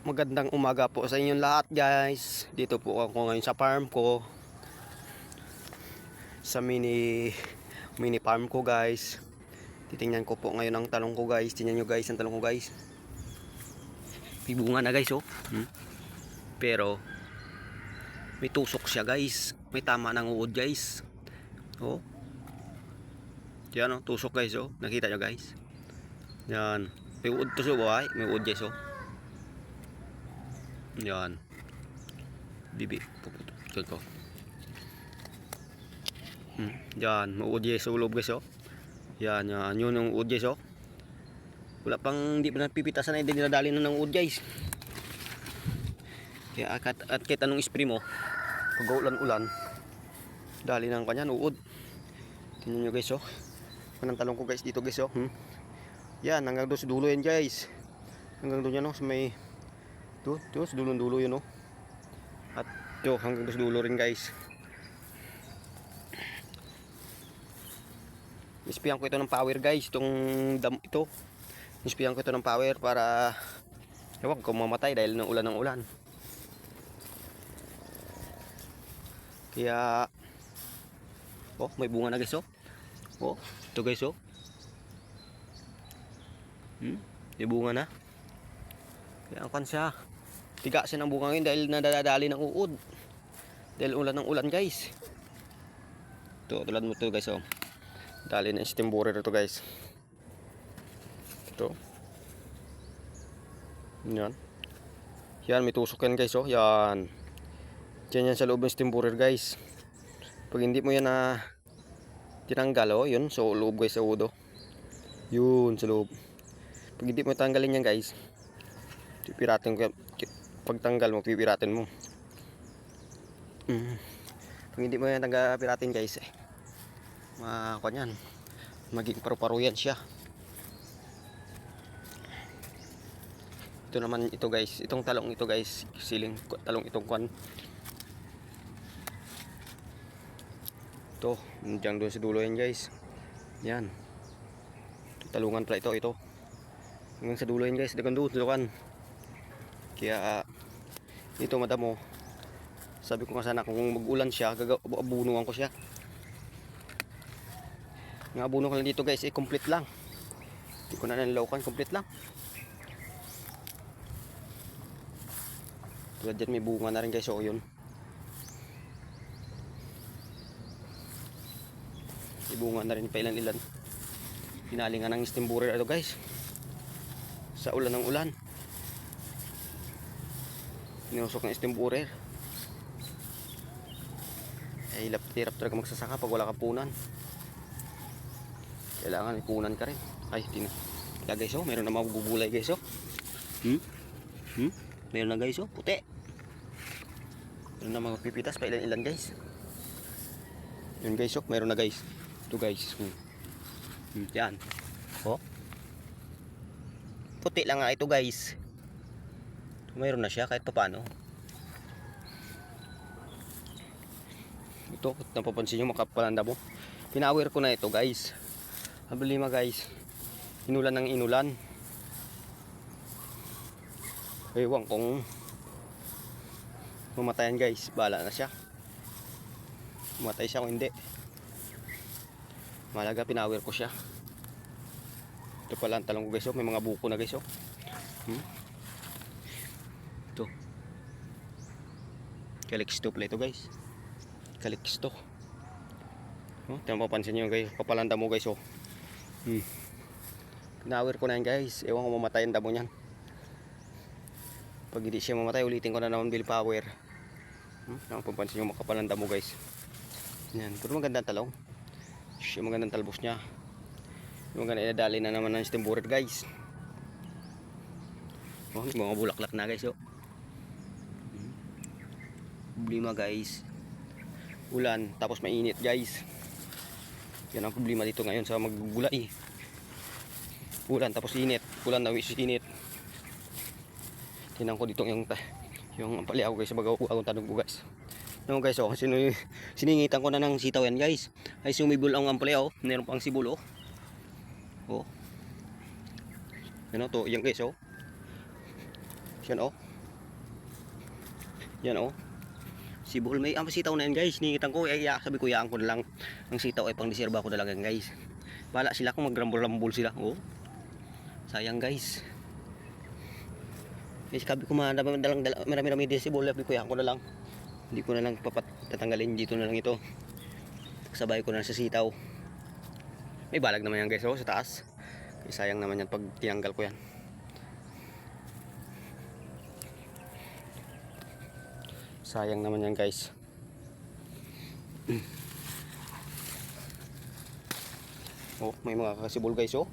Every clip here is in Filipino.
Magandang umaga po sa inyong lahat guys. Dito po ako ngayon sa farm ko. Sa mini farm ko guys. Titingnan ko po ngayon ang talong ko guys. Tingnan nyo guys ang talong ko guys. May bunga na guys oh. Pero may tusok siya guys. May tama ng uod guys. Oh. Yan oh, tusok guys oh. Nakita nyo guys. Yan. May uod tusok oh ay. May uod guys oh. Yan. Bibi. Puputol ko. Yan. Mauod guys sa ulob guys oh. Yan. Yan. Yun yung uod guys oh. Wala pang hindi pa napipitasan na hindi niladali na ng uod guys. Kaya at kahit anong spray mo pag ulan-ulan dali ng kanyan uod. Tingnan nyo guys oh. Anong talong ko guys dito guys oh. Yan. Hanggang doon sa dulo yan guys. Hanggang doon yan oh. Sa may Ito, sa dulo yun oh. At yo, hanggang sa dulo rin guys. Ispiyan ko ito ng power guys. Itong dam ito. Ispiyan ko ito ng power para ewan ko mamatay dahil ng ulan. Kaya oh, may bunga na guys oh. Oh, ito guys oh. May bunga na. Kaya ang siya. Tigasin ang bunga ngayon dahil nadadali ng uod. Dahil ulan ng ulan guys. Ito, tulad mo ito guys oh. Dali ng steam borer ito guys. Ito. Yan. Yan, may tusok yan guys oh. Yan. Diyan yan sa loob ng steam borer guys. Pag hindi mo yan na tinanggal oh, yun. So loob guys sa uod oh. Yun, sa loob. Pag hindi mo tanggalin yan guys, pipiratin ko. Pagtanggal mo, pipiratin mo. Pag hindi mo yan piratin guys yan, maging paru-paro yan siya. Ito naman ito guys, itong talong ito guys, siling talong itong kwan. Ito, diyan doon sa dulo yan guys. Yan. Talungan pala ito. Hanggang sa dulo yan guys, dagan doon sa kan. Kaya ito madamo. Sabi ko nga sana kung mag-ulan siya, abunuan ko siya. Nga abuno ko lang dito guys, complete lang. Hindi ko na nanlaukan, complete lang. Tulad dyan may bunga na rin guys, so yun. May bunga na rin pa ilan. Pinalingan ng steam borer ito guys. Sa ulan ng ulan. Ninusok ng steam borer. Ay hirap talaga magsasaka pag wala kang punan. Kailangan ipunan ka rin. Ay, kaya guys oh, meron na magugulay guys oh. Meron na guys oh, puti. Meron na magpipitas pa ilan guys. Yun guys oh, meron na guys. Ito guys. Yan. Oh. Puti lang nga ito guys. Mayroon na siya kahit paano. Ito, napapansin nyo makapalanda mo. Pinawer ko na ito guys. Problema guys, inulan ng inulan. Ewan kung mamatayan guys, bahala na siya. Mamatay siya kung hindi. Malaga pinawer ko siya. Ito pala ang talong ko guys, may mga buko na guys oh. Ito. Calyxto pala ito guys. Calyxto. Oh, mapapansin nyo guys, kapalanda mo guys oh. Pinawer ko na yan guys. Ewan ko mamatay ang damo nyan. Pag hindi siya mamatay, ulitin ko na naman bill power. Napapansin nyo makapalanda mo guys. Yan, pero magandang talong. Siya magandang talbos nya. Magandang inadali na naman ng steam borer guys. Oh, mga bulaklak na guys oh. Problema guys, ulan tapos mainit guys. Yan ang problema dito ngayon sa maggulay. Ulan tapos init, ulan na init. Tinan ko dito yung ampalaya ko guys sa bagaw akong tanong ko guys. No guys oh, siningitan ko na ng sitaw yan guys. Ay sumibol ang ampalaya oh, meron pang sibol oh. Oh. Yan oh, to, yan guys oh. Yan oh. Yan oh. Sibol may sitaw na yan guys. Ningitan ko sabi ko yaan ko na lang. Ang sitaw ay pang diserba ko na lang yan guys. Bala sila kung magrambol-rambol sila. Oh. Sayang guys. Kasi sabi ko marami-rami din sibol. Sabi ko yaan ko na lang. Hindi ko na lang tatanggalin dito na lang ito. Sabay ko na sa sitaw. May balag naman yan guys oh, sa taas. Sayang naman yan pag tinanggal ko yan. Sayang naman yan guys. Oh, may mga kakasibol guys oh.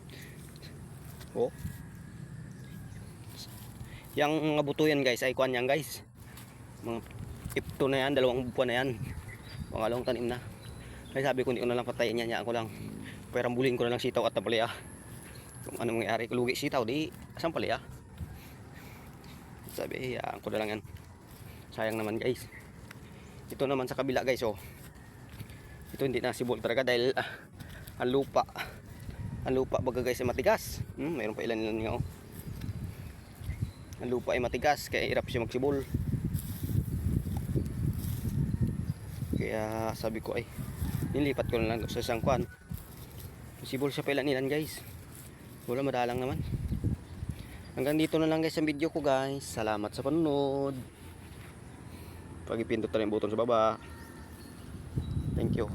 Oh. Yang mga buto yan guys ay kuan yan guys. Mga ipto na yan, 2 buwan na yan. Pangalawang tanim na. Kaya sabi ko hindi ko na lang patayin yan, ko lang. Perambulin ko na lang sitaw at tapalya. Kung ano mangyari, lugi sitaw di asang palya. Sabi, ko na lang yan. Sayang naman guys. Ito naman sa kabila guys oh. Ito hindi na sibol talaga dahil ang lupa baga guys ay matigas. Mayroon pa ilan nga oh. Ang lupa ay matigas kaya hirap siya magsibol. Kaya sabi ko ay nilipat ko na lang sa isang kwan. Sibol siya pa ilan guys. Wala madalang naman. Hanggang dito na lang guys ang video ko guys. Salamat sa panonood. Pag ipindot na yung button sa baba. Thank you.